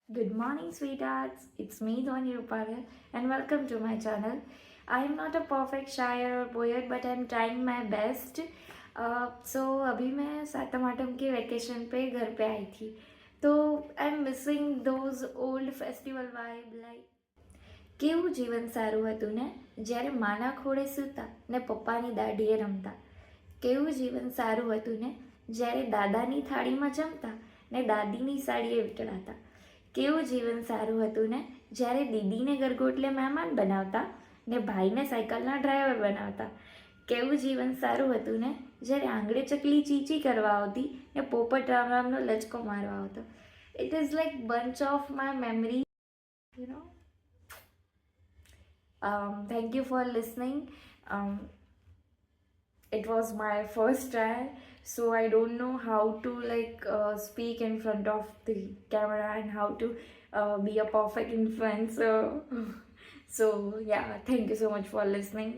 Good morning, sweethearts. It's me, Dhwani Rupare, and welcome to my channel. I am not a perfect shyer or poet, but I'm trying my best. So अभी मैं सातम आठम के vacation पे घर पे आई थी, तो I am missing those old festival vibe. Like કેવું જીવન સારું હતું ને, જ્યારે માના ખોળે સૂતા ને પપ્પાની દાઢીએ રમતા. કેવું જીવન સારું હતું ને, જ્યારે દાદાની થાળીમાં જમતા ને દાદીની સાડીએ વીંટળાતા. કેવું જીવન સારું હતું ને, જ્યારે દીદીને ગરગોટલે મહેમાન બનાવતા ને ભાઈને સાયકલના ડ્રાઈવર બનાવતા. કેવું જીવન સારું હતું ને, જ્યારે આંગળે ચકલી ચીચી કરવા આવતી ને પોપટ રામ રામનો લચકો મારવા આવતો. It is like bunch of my memory, you know. Thank you for listening. It was my first try, so I don't know how to speak in front of the camera and how to be a perfect influencer. So yeah, thank you so much for listening.